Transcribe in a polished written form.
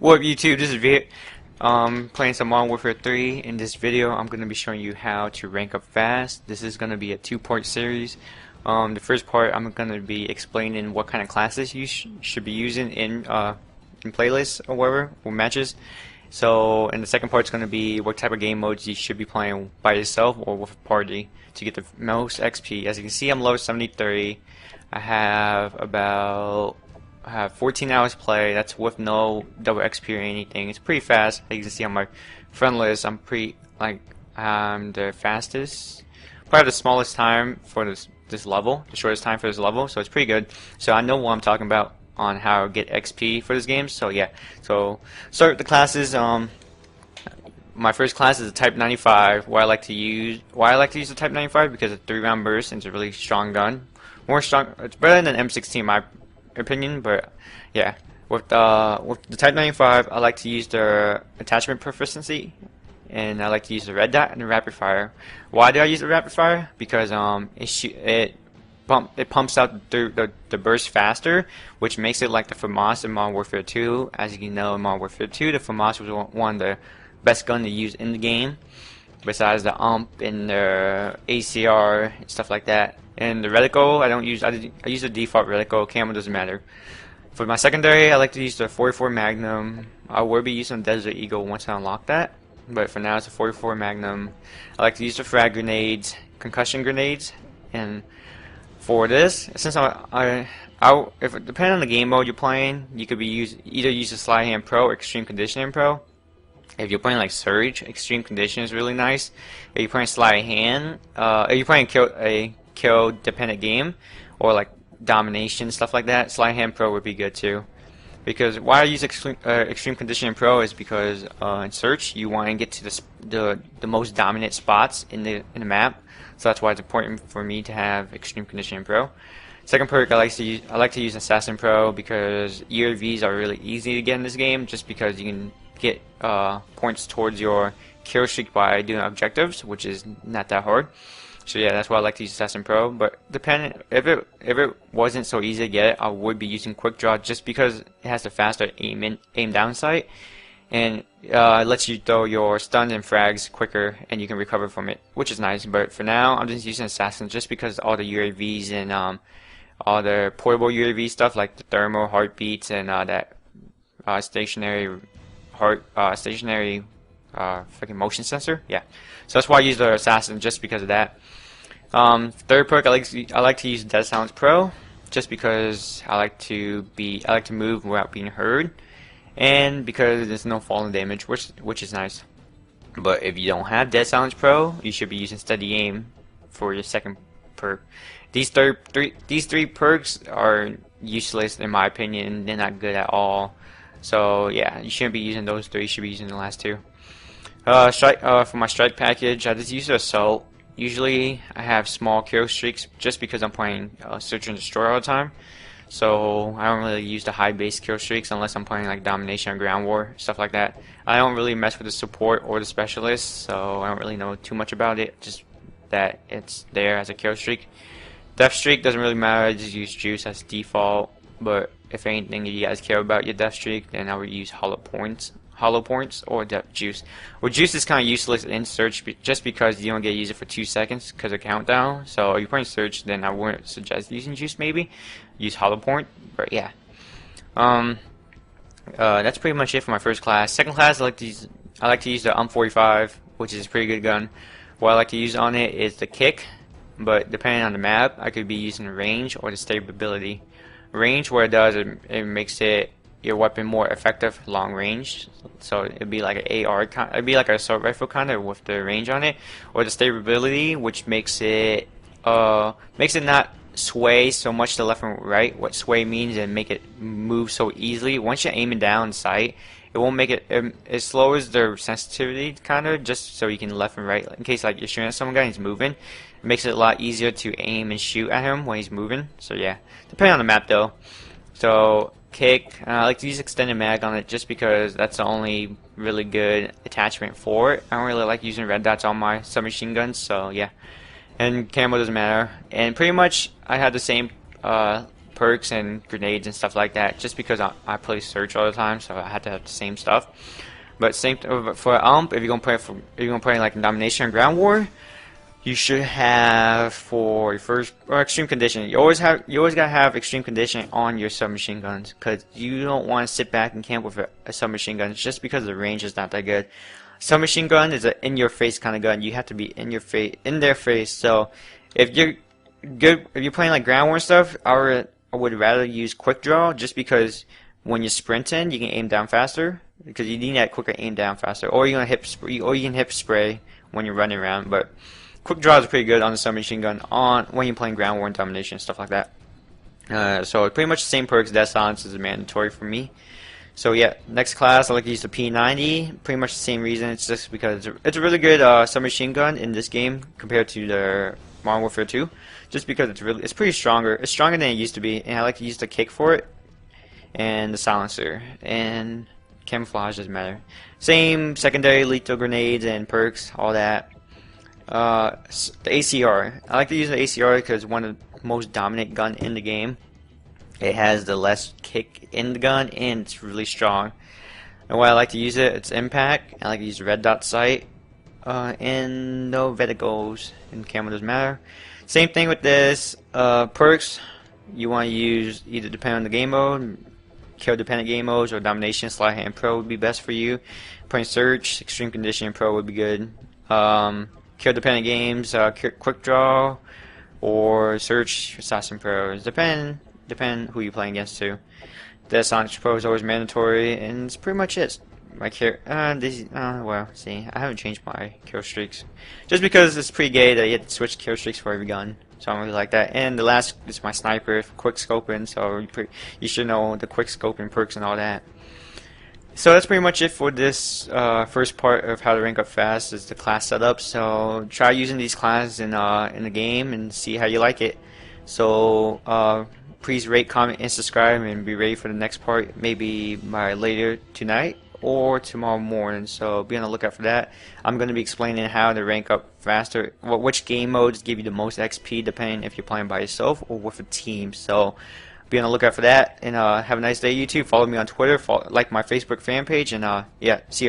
What up YouTube, this is Viet. Playing some Modern Warfare 3. In this video, I'm going to be showing you how to rank up fast. This is going to be a two-part series. The first part, I'm going to be explaining what kind of classes you should be using in playlists or whatever, or matches. So, and the second part is going to be what type of game modes you should be playing by yourself or with a party to get the most XP. As you can see, I'm level 73. I have 14 hours play. That's with no double XP or anything. It's pretty fast. As you can see on my friend list, I'm the fastest, probably the smallest time for this level, the shortest time for this level. So it's pretty good. So I know what I'm talking about on how to get XP for this game. So yeah. So start with the classes. My first class is a Type 95. Why I like to use the Type 95 because it's 3-round burst and it's a really strong gun. It's better than M16 in my opinion, but yeah, with the Type 95, I like to use the attachment proficiency, and I like to use the red dot and the rapid fire. Why do I use the rapid fire? Because it pumps out the burst faster, which makes it like the FAMAS in Modern Warfare 2. As you know, in Modern Warfare 2, the FAMAS was one of the best gun to use in the game, besides the and the ACR and stuff like that. And the reticle, I use the default reticle. Camo doesn't matter. For my secondary, I like to use the 44 Magnum. I will be using Desert Eagle once I unlock that, but for now it's a 44 Magnum. I like to use the frag grenades, concussion grenades, and for this, since if it depends on the game mode you're playing, you could either use the Slide Hand Pro or Extreme Conditioning Pro. If you're playing like Surge, Extreme Condition is really nice. If you're playing Slide Hand, if you're playing a kill dependent game or like domination, stuff like that, Slide Hand Pro would be good too. Because why I use Extreme Conditioning Pro is because in Search you want to get to the most dominant spots in the map, so that's why it's important for me to have Extreme Conditioning Pro. Second perk, I like to use Assassin Pro because UAVs are really easy to get in this game, just because you can get points towards your kill streak by doing objectives, which is not that hard. So yeah, that's why I like to use Assassin Pro. But if it wasn't so easy to get, I would be using Quick Draw just because it has the faster aim down sight, and it lets you throw your stuns and frags quicker, and you can recover from it, which is nice. But for now, I'm just using Assassin just because all the UAVs and all the portable UAV stuff like the thermal heartbeats and that stationary freaking motion sensor. Yeah, so that's why I use the Assassin, just because of that. Third perk, I like to use Dead Silence Pro just because I like to move without being heard, and because there's no falling damage, which is nice. But if you don't have Dead Silence Pro, you should be using Steady Aim for your second perk. These three perks are useless in my opinion. They're not good at all. So yeah, you shouldn't be using those three. You should be using the last two. For my strike package, I just use the Assault. Usually I have small kill streaks just because I'm playing Search and Destroy all the time. So I don't really use the high base kill streaks unless I'm playing like Domination or Ground War, stuff like that. I don't really mess with the support or the specialist, so I don't really know too much about it, just that it's there as a kill streak. Death streak doesn't really matter, I just use Juice as default, but if anything you guys care about your death streak, then I would use hollow points or depth juice. Well, juice is kind of useless in Search just because you don't get to use it for 2 seconds because of countdown. So if you're playing Search, then I wouldn't suggest using juice. Maybe use hollow point, but yeah. That's pretty much it for my first class. Second class, I like to use the M45, which is a pretty good gun. What I like to use on it is the kick, but depending on the map, I could be using the range or the stability. Range, what it does, it makes your weapon more effective long range, so it'd be like an AR it'd be like an assault rifle kind of with the range on it, or the stability, which makes it not sway so much to left and right. What sway means is make it move so easily. Once you're aiming down sight, it won't make it. It lowers the sensitivity kind of, just so you can left and right in case like you're shooting at some guy and he's moving. It makes it a lot easier to aim and shoot at him when he's moving. So yeah, depending on the map though. So kick, I like to use extended mag on it just because that's the only really good attachment for it. I don't really like using red dots on my submachine guns, so yeah. And camo doesn't matter. And pretty much I have the same perks and grenades and stuff like that, just because I play search all the time, so I had to have the same stuff. But same for if you're gonna play like domination or ground war, you should have for your first or extreme condition. You always gotta have extreme condition on your submachine guns, because you don't want to sit back and camp with a submachine gun just because the range is not that good. Submachine gun is an in-your-face kind of gun. You have to be in their face. So if you're playing like ground war stuff, I would rather use quick draw, just because when you're sprinting, you can aim down faster, because you need that quicker aim down faster, or you can hip spray when you're running around. But quick draw is pretty good on the submachine gun when you're playing ground war and domination and stuff like that. So pretty much the same perks. Death silence is mandatory for me. So yeah, next class I like to use the P90. Pretty much the same reason. It's just because it's a really good submachine gun in this game compared to the Modern Warfare 2. Just because it's pretty stronger. It's stronger than it used to be, and I like to use the kick for it and the silencer, and camouflage doesn't matter. Same secondary lethal grenades and perks, all that. The ACR. I like to use the ACR because it's one of the most dominant gun in the game. It has the less kick in the gun, and it's really strong. And why I like to use it, it's impact. I like to use the red dot sight, and no verticals, and camo doesn't matter. Same thing with this. Perks, you want to use either depending on the game mode, kill dependent game modes, or domination, sleight hand pro would be best for you. Point search, extreme condition pro would be good. Kill dependent games, quick draw, or search assassin pros. Depend who you're playing against too. Death silence pro is always mandatory, and it's pretty much it. My well, see, I haven't changed my kill streaks, just because it's pretty gay that you have to switch kill streaks for every gun. So I don't really like that. And the last is my sniper, quick scoping. So you should know the quick scoping perks and all that. So that's pretty much it for this first part of how to rank up fast, is the class setup. So try using these classes in the game and see how you like it. So please rate, comment, and subscribe, and be ready for the next part, maybe by later tonight or tomorrow morning. So be on the lookout for that. I'm going to be explaining how to rank up faster, which game modes give you the most XP, depending if you're playing by yourself or with a team. So be on the lookout for that, and have a nice day, YouTube. Follow me on Twitter, like my Facebook fan page, and yeah, see you.